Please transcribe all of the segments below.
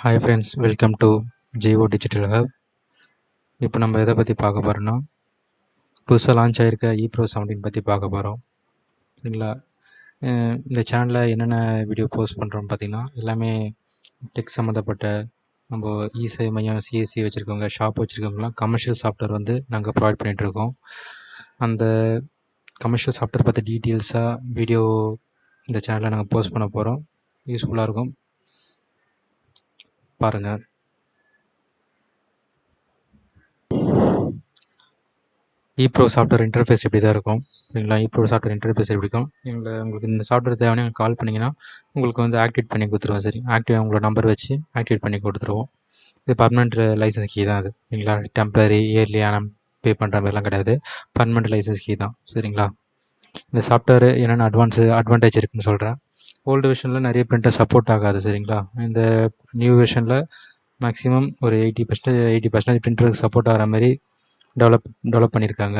Hi friends, welcome to GO digital hub. இப்போ நம்ம எதை பற்றி பார்க்க போகிறோன்னா, புதுசாக லான்ச் ஆகிருக்க ப்ரோ 17 பற்றி பார்க்க போகிறோம். சரிங்களா? இந்த சேனலில் என்னென்ன வீடியோ போஸ்ட் பண்ணுறோம் பார்த்திங்கன்னா, எல்லாமே டெக் சம்மந்தப்பட்ட நம்ம இசேவை மையம், சிஎஸ்சி வச்சுருக்கவங்க, ஷாப் வச்சுருக்கவங்களாம் கமர்ஷியல் சாஃப்ட்வேர் வந்து நாங்கள் ப்ரொவைட் பண்ணிகிட்ருக்கோம். அந்த கமர்ஷியல் சாஃப்ட்வேர் பற்றி டீட்டெயில்ஸாக வீடியோ இந்த சேனலில் நாங்கள் போஸ்ட் பண்ண போகிறோம். யூஸ்ஃபுல்லாக இருக்கும், பாருங்கள். ப்ரோ சாஃப்ட்வேர் இன்டர்ஃபேஸ் இப்படி தான் இருக்கும். சரிங்களா? ப்ரோ சாஃப்ட்வேர் இன்டர்ஃபேஸ் எப்படி இருக்கும், உங்களுக்கு இந்த சாஃப்ட்வேர் தேவையான கால் பண்ணிங்கன்னா உங்களுக்கு வந்து ஆக்டிவேட் பண்ணி கொடுத்துருவோம். சரி, உங்களோட நம்பர் வச்சு ஆக்டிவேட் பண்ணி கொடுத்துருவோம். இது பர்மனெண்ட் லைசன்ஸ் கீ தான் அது. சரிங்களா? டெம்பரரி இயர்லி ஆனால் பே பண்ணுற மாதிரிலாம் கிடையாது, பர்மனெண்ட் லைசன்ஸ் கீ தான். சரிங்களா? இந்த சாஃப்ட்வேர் என்னென்ன அட்வான்டேஜ் இருக்குன்னு சொல்கிறேன். ஓல்டு வெர்ஷனில் நிறைய பிரிண்டர் சப்போர்ட் ஆகாது. சரிங்களா? இந்த நியூ வெர்ஷனில் மேக்ஸிமம் ஒரு 80% பிரிண்டருக்கு சப்போர்ட் ஆகிற மாதிரி டெவலப் பண்ணியிருக்காங்க.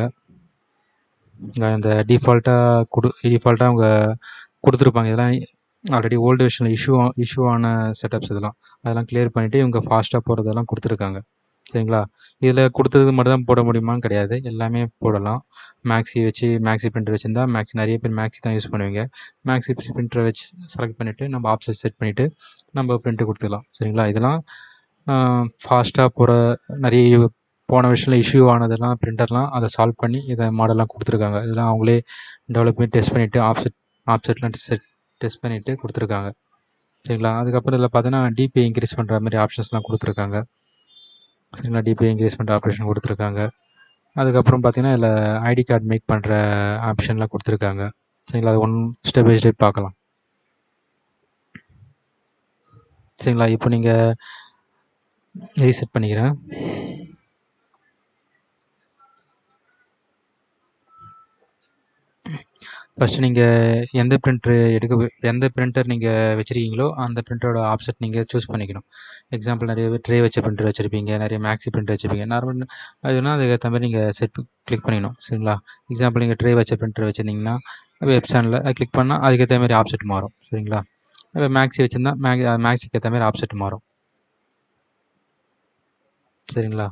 இந்த டிஃபால்ட்டாக அவங்க கொடுத்துருப்பாங்க. இதெல்லாம் ஆல்ரெடி ஓல்டு வெர்ஷனில் இஷ்யூ ஆன செட்டப்ஸ். அதெல்லாம் கிளியர் பண்ணிவிட்டு இவங்க ஃபாஸ்ட்டாக போகிறதெல்லாம் கொடுத்துருக்காங்க. சரிங்களா? இதில் கொடுத்தது மட்டும் தான் போட முடியுமான்னு கிடையாது, எல்லாமே போடலாம். மேக்ஸி பிரிண்டர் வச்சுருந்தா நிறைய பேர் மேக்ஸி தான் யூஸ் பண்ணுவீங்க. மேக்ஸி பிரிண்டரை வச்சு செலக்ட் பண்ணிவிட்டு நம்ம ஆப்ஷன் செட் பண்ணிவிட்டு நம்ம பிரிண்ட்டு கொடுத்துக்கலாம். சரிங்களா? இதெல்லாம் ஃபாஸ்ட்டாக போகிற நிறைய போன வருஷத்தில் இஷ்யூ ஆனதெல்லாம் பிரிண்டர்லாம் அதை சால்வ் பண்ணி இதை மாடல்லாம் கொடுத்துருக்காங்க. இதெல்லாம் அவங்களே டெவலப் பண்ணி டெஸ்ட் பண்ணிவிட்டு ஆப்செட்லாம் டெஸ்ட் பண்ணிவிட்டு கொடுத்துருக்காங்க. சரிங்களா? அதுக்கப்புறம் இதில் பார்த்தீங்கன்னா டிபிஐ இன்க்ரீஸ் பண்ணுற மாதிரி ஆப்ஷன்ஸ்லாம் கொடுத்துருக்காங்க. சரிங்களா? டிபிஐ இன்க்ரீஸ் பண்ணுற ஆப்ஷன் கொடுத்துருக்காங்க. அதுக்கப்புறம் பார்த்தீங்கன்னா இதில் ஐடி கார்டு மேக் பண்ணுற ஆப்ஷன்லாம் கொடுத்துருக்காங்க. சரிங்களா? அது ஸ்டெப் பை ஸ்டெப் பார்க்கலாம். சரிங்களா? இப்போ நீங்கள் ரீசெட் பண்ணிக்கிறேன். ஃபஸ்ட்டு நீங்கள் எந்த பிரிண்டர் நீங்கள் வச்சுருக்கீங்களோ அந்த பிரிண்டரோட ஆப்செட் நீங்கள் சூஸ் பண்ணிக்கணும். எக்ஸாம்பிள் நிறைய பேர் ட்ரே வச்ச பிரிண்டர் வச்சுருப்பீங்க, நிறைய மேக்ஸி பிரிண்டர் வச்சுருப்பீங்க. நார்மல் அதுனா அதுக்கேற்ற மாதிரி நீங்கள் கிளிக் பண்ணிக்கணும். சரிங்களா? எக்ஸாம்பிள் நீங்கள் ட்ரே வச்ச பிரிண்டர் வச்சுருந்தீங்கன்னா வெப் சேனலில் கிளிக் பண்ணால் அதுக்கேற்ற மாதிரி ஆப்செட் மாறும். சரிங்களா? இப்போ மேக்ஸி வச்சுருந்தா மேக்ஸிக்கு ஏற்ற மாதிரி ஆப்செட் மாறும். சரிங்களா?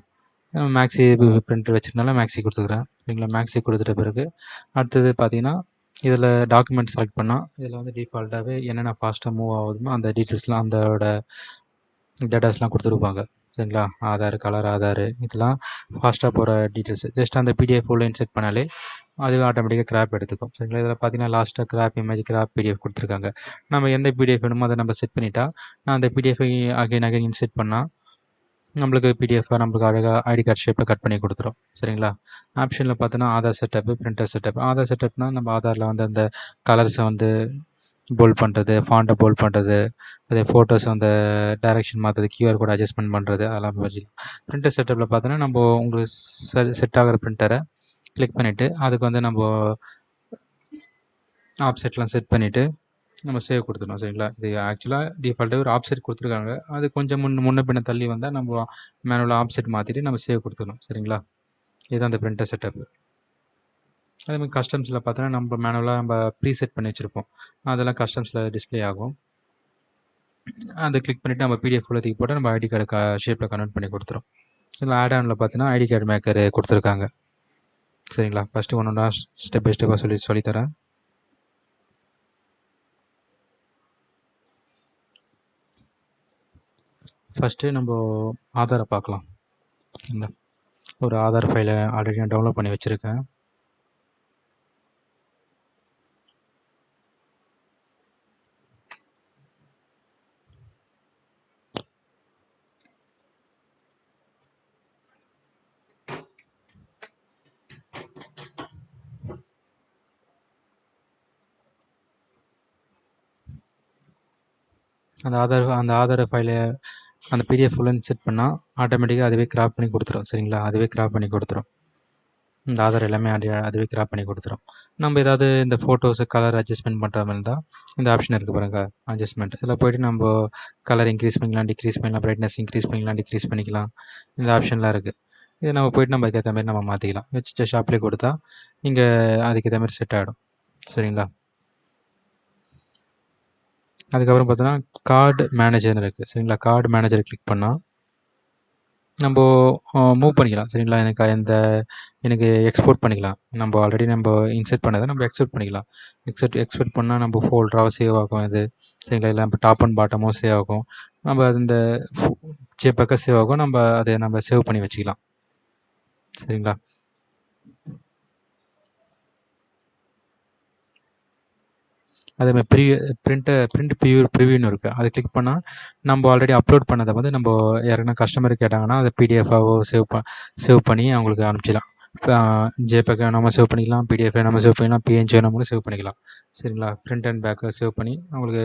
மேக்ஸி பிரிண்டர் வச்சுருந்தாலும் மேக்ஸி கொடுத்துக்கிறேன். சரிங்களா? மேக்ஸி கொடுத்துட்ட பிறகு அடுத்தது பார்த்தீங்கன்னா இதில் டாக்குமெண்ட் செலக்ட் பண்ணால் இதில் வந்து டிஃபால்ட்டாகவே என்னென்ன ஃபாஸ்ட்டாக மூவ் ஆகுதுமோ அந்த டீட்டெயில்ஸ்லாம் அதோட டேட்டாஸ்லாம் கொடுத்துருப்பாங்க. சரிங்களா? கலர் ஆதார் இதெல்லாம் ஃபாஸ்ட்டாக போகிற டீட்டெயில்ஸ். ஜஸ்ட் அந்த பிடிஎஃப் உள்ள இன்செர்ட் பண்ணாலே அதுவே ஆட்டோமேட்டிக்காக கிராப் எடுத்துக்கும். சரிங்களா? இதில் பார்த்தீங்கன்னா லாஸ்ட்டாக கிராப் இமேஜ், கிராப் பிடிஎஃப் கொடுத்துருக்காங்க. நம்ம எந்த பிடிஎஃப் வேணுமோ அதை நம்ம செட் பண்ணிட்டா நான் அந்த பிடிஎஃபை அகைன் இன்செர்ட் பண்ணால் நம்மளுக்கு பிடிஎஃபாக நம்மளுக்கு அழகாக ஐடி கார்டு ஷேப்பில் கட் பண்ணி கொடுத்துரும். சரிங்களா? ஆப்ஷனில் பார்த்தோன்னா Aadhaar setup, printer setup. Aadhaar செட்டப்னால் நம்ம ஆதாரில் வந்து அந்த கலர்ஸை வந்து போல்ட் பண்ணுறது, ஃபாண்ட்டை போல்ட் பண்ணுறது, அதே ஃபோட்டோஸ் அந்த டைரெக்ஷன் மாற்றுறது, கியூஆர் கோட் அட்ஜஸ்ட்மெண்ட் பண்ணுறது, அதெல்லாம் வச்சுக்கலாம். பிரிண்டர் செட்டப்பில் பார்த்தோன்னா நம்ம உங்களுக்கு செட் ஆகிற பிரிண்டரை கிளிக் பண்ணிவிட்டு அதுக்கு வந்து நம்ம ஆப்செட்லாம் செட் பண்ணிவிட்டு நம்ம சேவ் கொடுத்துடணும். சரிங்களா? இது ஆக்சுவலாக டிஃபால்ட்டாக ஒரு ஆப்செட் கொடுத்துருக்காங்க. அது கொஞ்சம் முன்ன பின்ன தள்ளி வந்தால் நம்ம மேனுவலாக ஆப்செட் மாற்றிட்டு நம்ம சேவ் கொடுத்துடணும். சரிங்களா? இதுதான் அந்த பிரிண்டர் செட்டப்பு. அதேமாதிரி கஸ்டம்ஸில் பார்த்தோன்னா நம்ம மேனுவலாக நம்ம ப்ரீசெட் பண்ணி வச்சுருப்போம், அதெல்லாம் கஸ்டம்ஸில் டிஸ்பிளே ஆகும். அதை கிளிக் பண்ணிவிட்டு நம்ம பிடிஎஃப் உள்ளதுக்கு போட்டு நம்ம ஐடி கார்டு ஷேப்பில் கன்வெர்ட் பண்ணி கொடுத்துரும். இதில் ஆட் ஆனில் பார்த்தீங்கன்னா ஐடி கார்டு மேக்கர் கொடுத்துருக்காங்க. சரிங்களா? ஃபஸ்ட்டு ஒன்றா ஸ்டெப் பை ஸ்டெப்பாக சொல்லித்தரேன். ஃபஸ்ட்டு நம்ம ஆதாரை பார்க்கலாம். சரிங்களா? ஒரு ஆதார் ஃபைலை ஆல்ரெடி நான் டவுன்லோட் பண்ணி வச்சுருக்கேன். அந்த ஆதார் ஃபைலை அந்த பிடிஎஃப் ஃபுல்லாக செட் பண்ணால் ஆட்டோமேட்டிக்காக அதுவே கிராப் பண்ணி கொடுத்துரும். சரிங்களா? அதுவே கிராப் பண்ணி கொடுத்துரும். இந்த ஆதார் எல்லாமே அதுவே கிராப் பண்ணி கொடுத்துரும். நம்ம ஏதாவது இந்த ஃபோட்டோஸு கலர் அட்ஜஸ்ட்மெண்ட் பண்ணுற மாதிரி இருந்தால் இந்த ஆப்ஷன் இருக்குது பாருங்க, அட்ஜஸ்ட்மெண்ட். இதில் போய்ட்டு நம்ம கலர் இன்க்ரீஸ் பண்ணிக்கலாம், டிக்ரீஸ் பண்ணிக்கலாம், பிரைட்னஸ் இன்க்ரீஸ் பண்ணிக்கலாம், டிக்ரீஸ் பண்ணிக்கலாம். இந்த ஆப்ஷன்லாம் இருக்குது. இது நம்ம போய்ட்டு நம்ம அதுக்கேற்ற மாதிரி நம்ம மாற்றிக்கலாம். ஜஸ்ட் அப்ளை கொடுத்தா இங்கே அதுக்கேற்ற மாதிரி செட் ஆகிடும். சரிங்களா? அதுக்கப்புறம் பார்த்தோன்னா கார்டு மேனேஜர்னு இருக்குது சரிங்களா. கார்டு மேனேஜரை கிளிக் பண்ணால் நம்ம மூவ் பண்ணிக்கலாம் சரிங்களா. எனக்கு எக்ஸ்போர்ட் பண்ணிக்கலாம். நம்ம ஆல்ரெடி நம்ம இன்சர்ட் பண்ணதை நம்ம எக்ஸ்போர்ட் பண்ணிக்கலாம். எக்ஸ்போர்ட் பண்ணால் நம்ம ஃபோல்டராக சேவ் ஆகும் இது சரிங்களா. இல்லை நம்ம டாப் அண்ட் பாட்டமும் சேவ் ஆகும். நம்ம அது இந்த ஜேபேக்காக சேவ் ஆகும். நம்ம அதை நம்ம சேவ் பண்ணி வச்சுக்கலாம் சரிங்களா. அதேமாதிரி பிரிண்ட் ப்ரிவியூன்னு இருக்குது. அதை கிளிக் பண்ணால் நம்ம ஆல்ரெடி அப்லோட் பண்ணதை வந்து நம்ம யாருன்னா கஸ்டமர் கேட்டாங்கன்னா அதை பிடிஎஃபாவோ சேவ் பண்ணி அவங்களுக்கு அனுப்பிச்சிடலாம். ஜேபேக்கை நம்ம சேவ் பண்ணிக்கலாம், பிடிஎஃபை நம்ம சேவ் பண்ணிக்கலாம், பிஎன்ஜி நம்மளும் சேவ் பண்ணிக்கலாம் சரிங்களா. ஃப்ரண்ட் அண்ட் பேக்கை சேவ் பண்ணி அவங்களுக்கு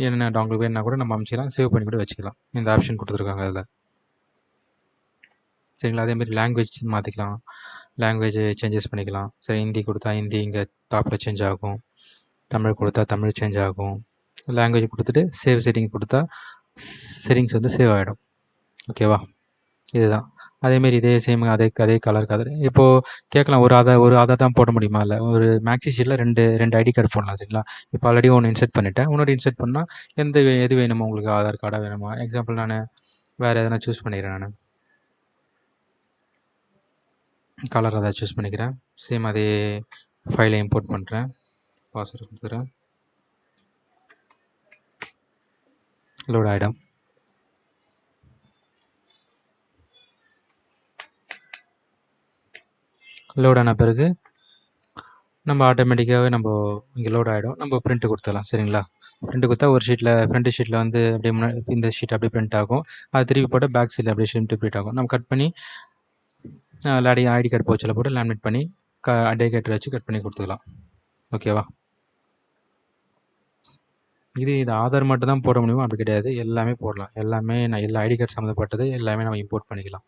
என்னென்ன டவுன்லோட் வேணுன்னா கூட நம்ம அனுப்பிச்சிக்கலாம், சேவ் பண்ணி கூட வச்சுக்கலாம். இந்த ஆப்ஷன் கொடுத்துருக்காங்க அதில் சரிங்களா. அதேமாதிரி லாங்குவேஜ் மாற்றிக்கலாம், லாங்குவேஜ் சேஞ்சஸ் பண்ணிக்கலாம். சரி, ஹிந்தி கொடுத்தா ஹிந்தி இங்கே டாப்பில் சேஞ்ச் ஆகும், தமிழ் கொடுத்தா தமிழ் சேஞ்ச் ஆகும். லாங்குவேஜ் கொடுத்துட்டு சேவ் செட்டிங் கொடுத்தா செட்டிங்ஸ் வந்து சேவ் ஆகிடும். ஓகேவா, இதுதான். அதேமாரி இதே சேம் அதே கலர் இப்போது கேட்கலாம், ஒரு ஆதார் தான் போட முடியுமா? இல்லை, ஒரு மேக்ஸி ஷீட்டில் ரெண்டு ஐடி கார்டு போடலாம் சரிங்களா. இப்போ ஆல்ரெடி ஒன்று இன்செர்ட் பண்ணிவிட்டேன், இன்னொரு இன்செர்ட் பண்ணால் எது வேணுமோ உங்களுக்கு, ஆதார் கார்டாக வேணுமா? எக்ஸாம்பிள் நான் வேறு எதனா சூஸ் பண்ணிக்கிறேன். நான் கலர் அதை சூஸ் பண்ணிக்கிறேன். சேம் அதே ஃபைலை இம்போர்ட் பண்ணுறேன், பாஸ்வேர்டு கொடுத்துறேன், லோட் ஆகிடும். லோட் ஆன பிறகு நம்ம ஆட்டோமேட்டிக்காகவே நம்ம இங்கே லோட் ஆகிடும். நம்ம பிரிண்ட்டு கொடுத்துடலாம் சரிங்களா. பிரிண்ட் கொடுத்தா ஒரு ஷீட்டில் ஃப்ரண்ட் ஷீட்டில் வந்து அப்படியே முன்னாடி இந்த ஷீட் அப்படியே பிரிண்ட் ஆகும். அது திருப்பி போட்டால் பேக் சைடில் அப்படியே ஷீட் பிரிண்ட் ஆகும். நம்ம கட் பண்ணி ஐடி கார்டு போச்சில் போட்டு லேமினேட் பண்ணி டேகேட்டர் வச்சு கட் பண்ணி கொடுத்துக்கலாம். ஓகேவா. இது ஆதார் மட்டும் தான் போட முடியுமோ அப்படி கிடையாது, எல்லாமே போடலாம். எல்லா ஐடி கார்டு சம்மந்தப்பட்டது எல்லாமே நம்ம இம்போர்ட் பண்ணிக்கலாம்.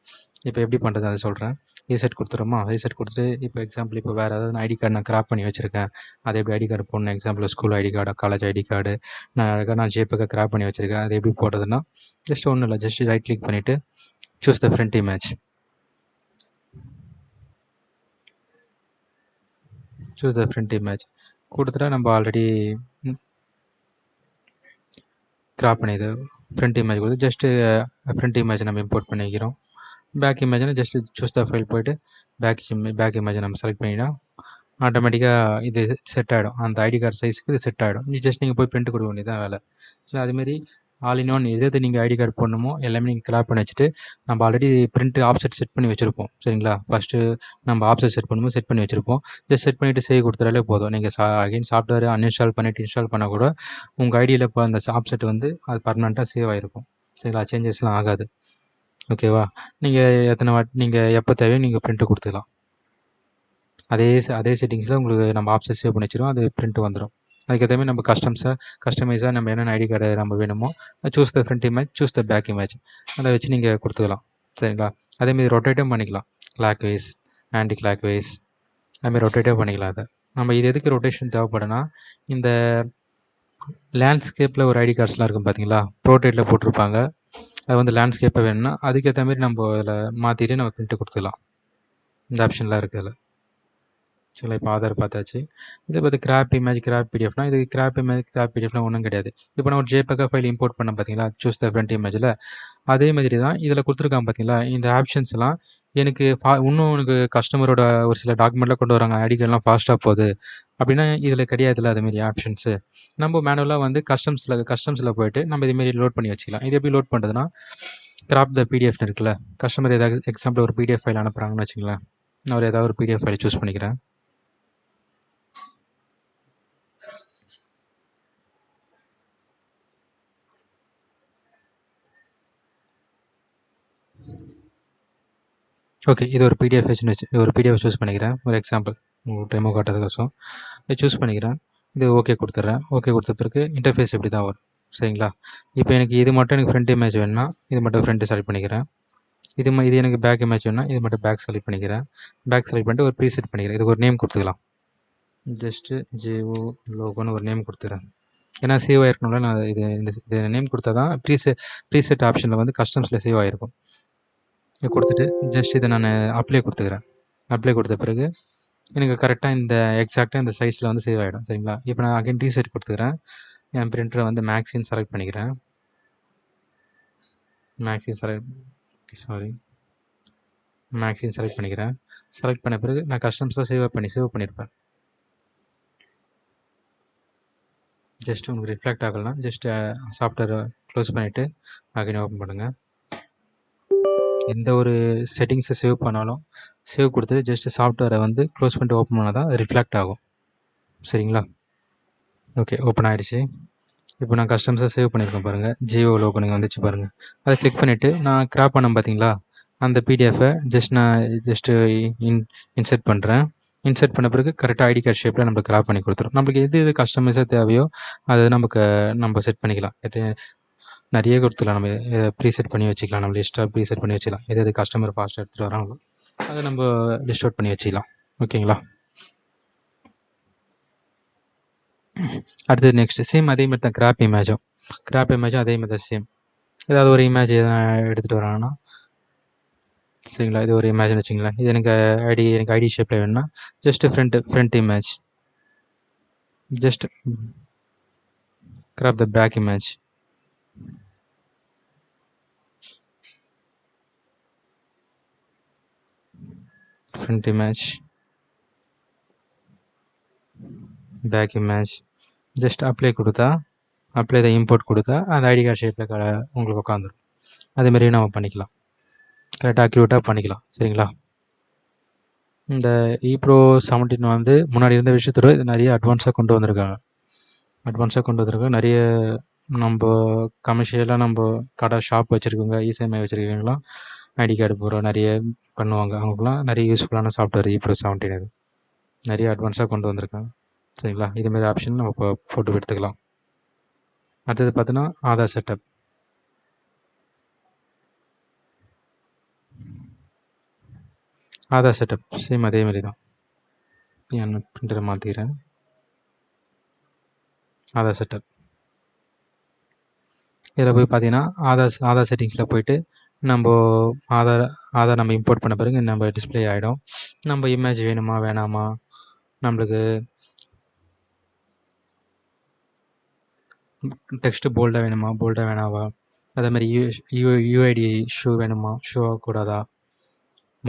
இப்போ எப்படி பண்ணுறது அதை சொல்கிறேன். ரீசெட் கொடுத்துறோமா, ரீசெட் கொடுத்துட்டு இப்போ எக்ஸாம்பிள் இப்போ வேறு ஏதாவது ஐடி கார்டு நான் கிராப் பண்ணி வச்சுருக்கேன், அது எப்படி ஐடி கார்டு போடணும். Example school ID card, college ID card நான் ஜேபேக்காக கிராப் பண்ணி வச்சுருக்கேன். அது எப்படி போடுறதுன்னா ஜஸ்ட் ஒன்றும் இல்லை, ஜஸ்ட் ரைட் கிளிக் பண்ணிவிட்டு சூஸ் த ஃப்ரண்ட் இமேஜ், கொடுத்துட்டா நம்ம ஆல்ரெடி கிராப் பண்ணிது ஃப்ரண்ட் இமேஜ் கொடுத்து ஜஸ்ட்டு ஃப்ரண்ட் இமேஜை நம்ம இம்போர்ட் பண்ணிக்கிறோம். பேக் இமேஜ்னா ஜஸ்ட்டு சூஸ் த ஃபைல் போய்ட்டு பேக் இமேஜை நம்ம செலக்ட் பண்ணினா ஆட்டோமேட்டிக்காக இது செட் ஆகிடும். அந்த ஐடி கார்டு சைஸுக்கு இது செட் ஆகிடும். நீங்கள் போய் பிரிண்ட் கொடுக்க வேண்டியதான் வேலை. ஸோ அதுமாரி ஆல் இன் ஒன் எது நீங்கள் ஐடி கார்டு போடணுமோ எல்லாமே நீங்கள் கிராப் பண்ணி வச்சுட்டு, நம்ம ஆல்ரெடி பிரிண்ட் ஆப்செட் செட் பண்ணி வச்சுருப்போம் சரிங்களா. ஃபஸ்ட்டு நம்ம ஆப்செட் செட் பண்ணும்போது செட் பண்ணி வச்சுருப்போம். ஜஸ்ட் செட் பண்ணிவிட்டு சேவ் கொடுத்துட்டாலே போதும். நீங்கள் அகைன் சாஃப்ட்வேர் அன்இன்ஸ்டால் பண்ணிவிட்டு இன்ஸ்டால் பண்ணால் கூட உங்கள் ஐடியில் இப்போ அந்த ஆப்செட் வந்து அது பர்மனெண்ட்டாக சேவ் ஆகிருக்கும் சரிங்களா. சேஞ்சஸ்லாம் ஆகாது. ஓகேவா. நீங்கள் எப்போ தேவையோ நீங்கள் பிரிண்ட்டு கொடுத்துக்கலாம். அதே செட்டிங்ஸில் உங்களுக்கு நம்ம ஆப்ஷன் சேவ் பண்ணி வச்சிருவோம், அது பிரிண்ட் வந்துடும். அதுக்கேற்ற மாதிரி நம்ம கஸ்டமைஸாக நம்ம என்னென்ன ஐடி கார்டு நம்ம வேணுமோ choose the front image, choose the back image, அதை வச்சு நீங்கள் கொடுத்துக்கலாம் சரிங்களா. அதேமாரி ரொட்டேட்டும் பண்ணிக்கலாம், clockwise, anticlockwise, அதுமாதிரி ரொட்டேட்டே பண்ணிக்கலாம். அதை நம்ம இது எதுக்கு ரொட்டேஷன் தேவைப்படுனா, இந்த லேண்ட்ஸ்கேப்பில் ஒரு ஐடி கார்ட்ஸ்லாம் இருக்கும் பார்த்தீங்களா, ப்ரோடேட்டில் போட்டிருப்பாங்க. அது வந்து லேண்ட்ஸ்கேப்பாக வேணும்னா அதுக்கேற்ற மாதிரி நம்ம அதில் மாற்றிட்டு நம்ம பிரிண்ட்டு கொடுத்துக்கலாம். இந்த ஆப்ஷன்லாம் இருக்குது அதில் சரிங்களா. இப்போ ஆதார் பார்த்தாச்சு. இதை பார்த்து கிராப் இமேஜ், கிராப் பிடிஎஃப்னா இது கிராப் இமேஜ், கிராப் பிடிஎஃப்லாம் ஒன்றும் கிடையாது. இப்போ நான் ஒரு ஜேபேக்கா ஃபைல் இம்போர்ட் பண்ண பார்த்தீங்களா, சூஸ் த ஃப்ரண்ட் இமேஜில் அதே மாதிரி தான் இதில் கொடுத்துருக்காங்க பார்த்தீங்களா. இந்த ஆப்ஷன்ஸ்லாம் எனக்கு இன்னும் எனக்கு கஸ்டமரோட ஒரு சில டாக்குமெண்ட்லாம் கொண்டு வராங்க, ஐடி கார்டெலாம் ஃபாஸ்ட்டாக போகுது அப்படின்னா இதில் கிடையாதுல்ல அதுமாரி ஆப்ஷன்ஸு. நம்ம மேனுவலாக வந்து கஸ்டம்ஸில் போய்ட்டு நம்ம இதுமாரி லோட் பண்ணி வச்சுக்கலாம். இது எப்படி லோட் பண்ணுறதுன்னா, கிராப் த பிடிஎஃப்னு இருக்குல்ல, கஸ்டமர் ஏதாவது எக்ஸாம்பிள் ஒரு பிடிஎஃப் ஃபைல் அனுப்புகிறாங்கன்னு வச்சுங்களேன். நான் ஒரு ஏதாவது ஒரு பிடிஎஃப் ஃபைல் சூஸ் பண்ணிக்கிறேன். ஓகே, இது ஒரு பிடிஎஃப் சூஸ் பண்ணிக்கிறேன். ஒரு எக்ஸாம்பிள் உங்களுக்கு டெமோ காட்டுறதுக்கோசம் இதை சூஸ் பண்ணிக்கிறேன். இது ஓகே கொடுத்துட்றேன். ஓகே கொடுத்த பிறகு இன்டர்ஃபேஸ் இப்படி தான் வரும் சரிங்களா. இப்போ இது மட்டும் எனக்கு ஃப்ரண்ட் இமேஜ் வேணும்னா இது மட்டும் ஃப்ரண்ட்டு செலக்ட் பண்ணிக்கிறேன். இது எனக்கு பேக் இமேஜ் வேணும்னா இது மட்டும் பேக் செலக்ட் பண்ணிக்கிறேன். பேக் செலக்ட் பண்ணிட்டு ஒரு ப்ரீசெட் பண்ணிக்கிறேன். இதுக்கு ஒரு நேம் கொடுத்துக்கலாம். ஜஸ்ட்டு ஜேஓ லோகோன்னு ஒரு நேம் கொடுத்துக்கிறேன். ஏன்னா சேவ் ஆகிருக்கணும்ல, நான் இது நேம் கொடுத்தா தான் ப்ரீசெட் ஆப்ஷனில் வந்து கஸ்டம்ஸில் சேவ் ஆகிருக்கும். இதை கொடுத்துட்டு ஜஸ்ட் இதை நான் அப்ளை கொடுத்துக்கிறேன். அப்ளை கொடுத்த பிறகு எனக்கு கரெக்டாக எக்ஸாக்டாக இந்த சைஸில் வந்து சேவ் ஆகிடும் சரிங்களா. இப்போ நான் அகைன் ரீசெட் கொடுத்துக்கிறேன். என் பிரிண்டரை வந்து மேக்ஸின்னு செலக்ட் பண்ணிக்கிறேன். மேக்ஸின் செலக்ட் பண்ணிக்கிறேன். செலக்ட் பண்ண பிறகு நான் கஸ்டம்ஸ் தான் சேவ் பண்ணியிருப்பேன். ஜஸ்ட் உங்களுக்கு ரிஃப்ளெக்ட் ஆகலைன்னா ஜஸ்ட் சாஃப்ட்வேரை க்ளோஸ் பண்ணிவிட்டு அகைன் ஓப்பன் பண்ணுங்கள். எந்த ஒரு செட்டிங்ஸை சேவ் பண்ணாலும் சேவ் கொடுத்து ஜஸ்ட் சாஃப்ட்வேரை வந்து க்ளோஸ் பண்ணிட்டு ஓப்பன் பண்ணால் தான் ரிஃப்ளெக்ட் ஆகும். சரிங்களா? ஓகே, ஓப்பன் ஆகிடுச்சு. இப்போ நான் கஸ்டம்ஸை சேவ் பண்ணியிருக்கேன் பாருங்கள். ஜியோ லோகோ நீங்கள் வந்துச்சு பாருங்கள். அதை கிளிக் பண்ணிவிட்டு நான் கிராப் பண்ணேன் பார்த்தீங்களா, அந்த பிடிஎஃபை நான் இன்செர்ட் பண்ணுறேன். இன்செர்ட் பண்ண பிறகு கரெக்டாக ஐடி கார்டு ஷேப்பில் நம்ம கிராப் பண்ணி கொடுத்துரும். நம்மளுக்கு எது கஸ்டமைஸாக தேவையோ அதை நம்ம செட் பண்ணிக்கலாம். நிறைய கொடுத்துக்கலாம். நம்ம ப்ரீசெட் பண்ணி வச்சுக்கலாம். நம்ம லிஸ்ட்டாக ப்ரீசெட் பண்ணி வச்சுக்கலாம். எது கஸ்டமர் ஃபாஸ்ட்டாக எடுத்துகிட்டு வராங்களோ அதை நம்ம லிஸ்ட் அவுட் பண்ணி வச்சுக்கலாம். ஓகேங்களா? அடுத்தது நெக்ஸ்ட் சேம் அதே மாதிரி தான் கிராப் இமேஜும் அதே மாதிரி தான் சேம். ஏதாவது ஒரு இமேஜ் எடுத்துகிட்டு வராங்கன்னா, சரிங்களா, இது ஒரு இமேஜ்னு வச்சுங்களேன். இது எனக்கு ஐடி ஷேப்பில் வேணும்னா just front image, just crop the back image. Front image, back image, just apply the import கொடுத்தா அந்த ஐடி கார்டு ஷேப்பில் உங்களுக்கு உட்காந்துரும். அதேமாரி நம்ம பண்ணிக்கலாம். கரெக்டாக அக்யூரேட்டாக பண்ணிக்கலாம். சரிங்களா? இந்த ePro 17 வந்து முன்னாடி இருந்த விஷயத்தோட இது நிறைய அட்வான்ஸாக கொண்டு வந்திருக்காங்க. நிறைய நம்ம கமர்ஷியலாக நம்ம கடை ஷாப் வச்சுருக்கவங்க, இசேவை வச்சுருக்கவங்களாம் ஐடி கார்டு போகிற நிறைய பண்ணுவாங்க. அவங்களுக்குலாம் நிறைய யூஸ்ஃபுல்லான சாஃப்ட்வேர் ePro 17 இது. நிறைய அட்வான்ஸாக கொண்டு வந்திருக்காங்க. சரிங்களா? இதுமாரி ஆப்ஷன் நம்ம இப்போ ஃபோட்டோ எடுத்துக்கலாம். அடுத்தது பார்த்தீங்கன்னா ஆதார் செட்டப். சேம் அதே மாதிரி தான். என் பிரிண்டரை மாற்றிக்கிறேன். ஆதார் செட்டப் இதில் போய் பார்த்தீங்கன்னா ஆதார் செட்டிங்ஸில் போயிட்டு நம்ம ஆதார் நம்ம இம்போர்ட் பண்ண பிறகு நம்ம டிஸ்பிளே ஆகிடும். நம்ம இமேஜ் வேணுமா வேணாமா, நம்மளுக்கு டெக்ஸ்ட்டு போல்டாக வேணாவா, அதே மாதிரி யூஐடி ஷோ வேணுமா, ஷோ ஆகக்கூடாதா,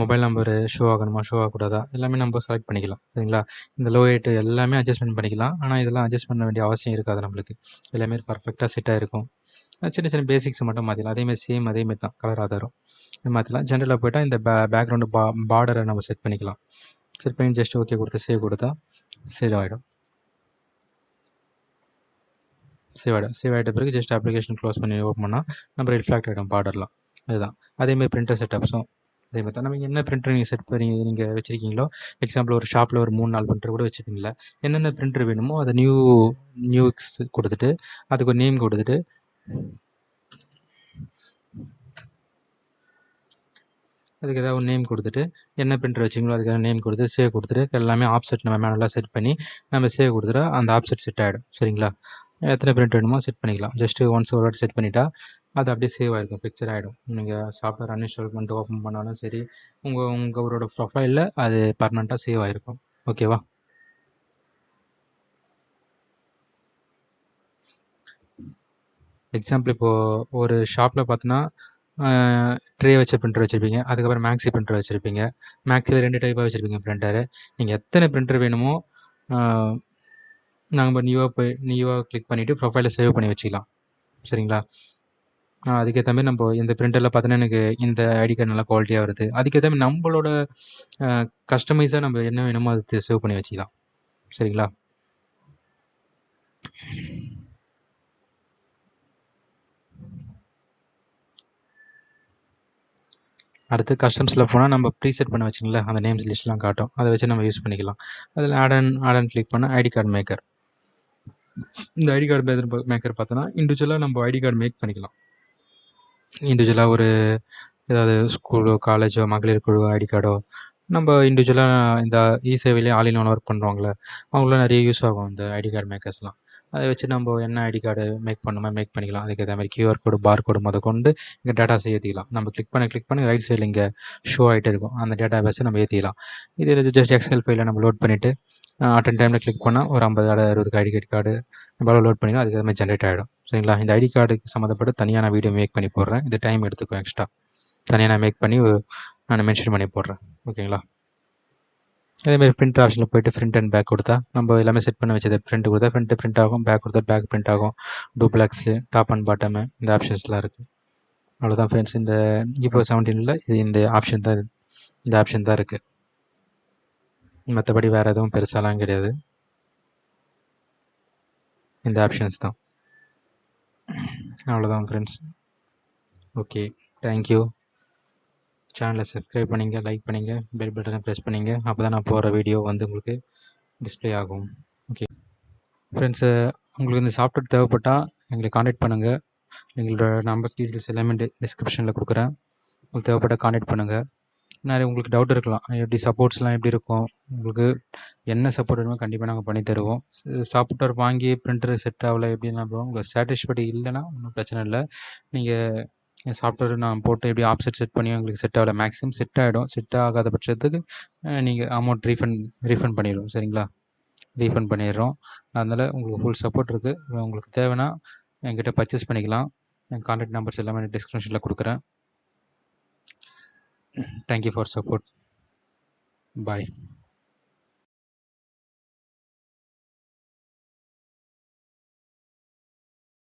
மொபைல் நம்பரு ஷோ ஆகக்கூடாதா, எல்லாமே நம்ம செலக்ட் பண்ணிக்கலாம். சரிங்களா? இந்த லோ ரேட்டு எல்லாமே அட்ஜஸ்ட்மெண்ட் பண்ணிக்கலாம். ஆனால் இதெல்லாம் அட்ஜஸ்ட் பண்ண வேண்டிய அவசியம் இருக்காது. நம்மளுக்கு எல்லாமே பர்ஃபெக்டாக செட் ஆகிருக்கும். சின்ன பேசிக்ஸ் மட்டும் மாற்றிக்கலாம். அதேமாதிரி தான் கலர் ஆதாரம் மாற்றிக்கலாம். ஜென்ரலாக போய்ட்டால் இந்த பேக்ரவுண்டு பார்டரை நம்ம செட் பண்ணிக்கலாம். செட் பண்ணி ஜஸ்ட் ஓகே கொடுத்து சேவ் கொடுத்தா சேவ் ஆகிடும். சேவ் ஆகிட்ட பிறகு ஜஸ்ட் அப்ளிகேஷன் க்ளோஸ் பண்ணி ஓப்பன் பண்ணால் நம்ம ரிஃப்ளெக்ட் ஆகிடும் பார்டர்லாம். அதுதான். அதேமாதிரி பிரிண்டர் செட்டப்ஸும் அதே மாதிரி தான். நம்ம என்ன பிரிண்டர் நீங்கள் செட் பண்ணி நீங்கள் வச்சுருக்கீங்களோ, எக்ஸாம்பிள் ஒரு ஷாப்பில் ஒரு 3-4 பிரிண்டர் கூட வச்சுருக்கீங்களா, என்னென்ன பிரிண்டர் வேணுமோ அதை நியூஸ் கொடுத்துட்டு அதுக்கு ஒரு நேம் கொடுத்துட்டு அதுக்கு ஏதாவது ஒரு நேம் கொடுத்துட்டு என்ன பிரிண்டர் வச்சிங்களோ அதுக்கான நேம் கொடுத்து சேவ் கொடுத்துட்டு எல்லாமே ஆப்செட் நம்ம மேனுவலாக செட் பண்ணி நம்ம சேவ் கொடுத்துட்டா அந்த ஆப்செட் செட் ஆகிடும். சரிங்களா? எத்தனை பிரிண்ட் வேணுமோ செட் பண்ணிக்கலாம். ஜஸ்ட்டு ஒன்ஸ் ஒரு வாட்டி செட் பண்ணிட்டா அது அப்படியே சேவ் ஆகிருக்கும், பிக்சர் ஆகிடும். நீங்கள் சாஃப்ட்வேர் அன்இன்ஸ்டால் பண்ணிட்டு ஓப்பன் பண்ணாலும் சரி, உங்களோட ப்ரொஃபைலில் அது பர்மனெண்ட்டாக சேவ் ஆகிருக்கும். ஓகேவா? எக்ஸாம்பிள் இப்போது ஒரு ஷாப்பில் பார்த்தோன்னா ட்ரே வச்ச பிரிண்டர் வச்சுருப்பீங்க, அதுக்கப்புறம் மேக்ஸி பிரிண்டர் வச்சுருப்பீங்க. மேக்ஸில் 2 டைப்பாக வச்சுருப்பீங்க பிரிண்டரு. நீங்கள் எத்தனை பிரிண்டர் வேணுமோ நம்ம நியூவாக கிளிக் பண்ணிவிட்டு ப்ரொஃபைலை சேவ் பண்ணி வச்சுக்கலாம். சரிங்களா? அதுக்கேற்ற மாதிரி நம்ம இந்த பிரிண்டரில் பார்த்தோன்னா எனக்கு இந்த ஐடி கார்டு நல்லா குவாலிட்டியாக வருது. அதுக்கேற்ற மாதிரி நம்மளோட கஸ்டமைஸாக நம்ம என்ன வேணுமோ அது சேவ் பண்ணி வச்சுக்கலாம். சரிங்களா? அடுத்து கஸ்டம்ஸில் போனால் நம்ம ப்ரீசெட் பண்ண வச்சிங்களா அந்த நேம்ஸ் லிஸ்ட்லாம் காட்டும். அதை வச்சு நம்ம யூஸ் பண்ணிக்கலாம். அதில் ஆட் அண்ட் கிளிக் பண்ணால் ஐடி கார்டு மேக்கர். இந்த ஐடி கார்டு மேக்கர் பார்த்தோன்னா இண்டிவிஜுவலாக நம்ம ஐடி கார்டு மேக் பண்ணிக்கலாம். இண்டிவிஜுவலாக ஒரு ஏதாவது ஸ்கூலோ காலேஜோ மகளிர் குழு ஐடி கார்டோ நம்ம இண்டிவிஜுவலாக இந்த இ-சேவையிலே ஆல் இன் ஒன் ஒர்க் பண்ணுறவங்கள அவங்களாம் நிறைய யூஸ் ஆகும் இந்த ஐடி கார்டு மேக்கர்ஸ்லாம். அதை வச்சு நம்ம என்ன ஐடி கார்டு மேக் பண்ணணுமோ மேக் பண்ணிக்கலாம். அதுக்கேற்ற மாதிரி கியூஆர் கோடு, பார் கோடு கொண்டு இங்கே டேட்டாஸை ஏற்றிக்கலாம். நம்ம கிளிக் பண்ணி ரைட் சைடில் இங்கே ஷோ ஆகிட்டே இருக்கும். அந்த டேட்டா பேஸை நம்ம ஏற்றிக்கலாம். இது ஜஸ்ட் எக்ஸல் ஃபைலில் நம்ம லோட் பண்ணிவிட்டு அட்டன் டைமில் கிளிக் பண்ணால் ஒரு 50 கார்டு 60 ஐடி கார்டு நம்மளால் லோட் பண்ணிக்கலாம். அதுக்கு மாதிரி ஜென்ரேட் ஆகிடும். சரிங்களா? இந்த ஐடி கார்டுக்கு சம்மந்தப்பட்ட தனியாக நான் வீடியோ மேக் பண்ணி போடுறேன். இது டைம் எடுத்துக்கும் எக்ஸ்ட்ரா. தனியாக நான் மேக் பண்ணி நான் மென்ஷன் பண்ணி போடுறேன். ஓகேங்களா? அதேமாதிரி பிரிண்ட் ஆப்ஷனில் போய்ட்டு ஃப்ரண்ட் அண்ட் பேக் கொடுத்தா நம்ம எல்லாமே செட் பண்ணி வச்சது. ஃப்ரண்ட் கொடுத்தா ஃப்ரண்ட் பிரிண்ட் ஆகும், பேக் கொடுத்தா பேக் பிரிண்ட் ஆகும், டூப்ளெக்ஸு, டாப் அண்ட் பாட்டமு, இந்த ஆப்ஷன்ஸ்லாம் இருக்குது. அவ்வளோதான் ஃப்ரெண்ட்ஸ். இந்த ePro 17ல் இது இந்த ஆப்ஷன் தான் இருக்குது. மற்றபடி வேறு எதுவும் பெருசாலாம் கிடையாது. இந்த ஆப்ஷன்ஸ் தான். அவ்வளோதான் ஃப்ரெண்ட்ஸ். Okay, thank you. சேனலை சப்ஸ்கிரைப் பண்ணிங்க, லைக் பண்ணிங்க, பெல் பட்டனை ப்ரெஸ் பண்ணிங்க. அப்போ தான் நான் போகிற வீடியோ வந்து உங்களுக்கு டிஸ்ப்ளே ஆகும். ஓகே ஃப்ரெண்ட்ஸு, உங்களுக்கு இந்த சாஃப்ட்வேர் தேவைப்பட்டால் எங்களை காண்டாக்ட் பண்ணுங்கள். எங்களோட நம்பர்ஸ் டீட்டெயில்ஸ் எல்லாமே டிஸ்கிரிப்ஷனில் கொடுக்குறேன். உங்களுக்கு தேவைப்பட்டால் காண்டாக்ட் பண்ணுங்கள். நிறைய உங்களுக்கு டவுட் இருக்கலாம், எப்படி சப்போர்ட்ஸ்லாம் எப்படி இருக்கும், உங்களுக்கு என்ன சப்போர்ட் வேணுமோ கண்டிப்பாக நாங்கள் பண்ணி தருவோம். சாஃப்ட்வேர் வாங்கி பிரிண்டர் செட் ஆகலை எப்படின்னா உங்களுக்கு சாட்டிஸ்ஃபைடு இல்லைன்னா ஒன்றும் பிரச்சனை இல்லை. நீங்கள் சாஃப்ட்வேர் நான் போட்டு எப்படி ஆப்செட் செட் பண்ணி உங்களுக்கு செட் ஆகலை, மேக்ஸிமம் செட் ஆகிடும். செட் ஆகாத பட்சத்துக்கு நீங்கள் அமௌண்ட் ரீஃபண்ட் பண்ணிடுவோம். சரிங்களா? ரீஃபண்ட் பண்ணிடுறோம். அதனால் உங்களுக்கு ஃபுல் சப்போர்ட் இருக்குது. உங்களுக்கு தேவைன்னா என்கிட்ட பர்ச்சேஸ் பண்ணிக்கலாம். என் கான்டாக்ட் நம்பர்ஸ் எல்லாமே டிஸ்கிரிப்ஷனில் கொடுக்குறேன். Thank you for support. Bye.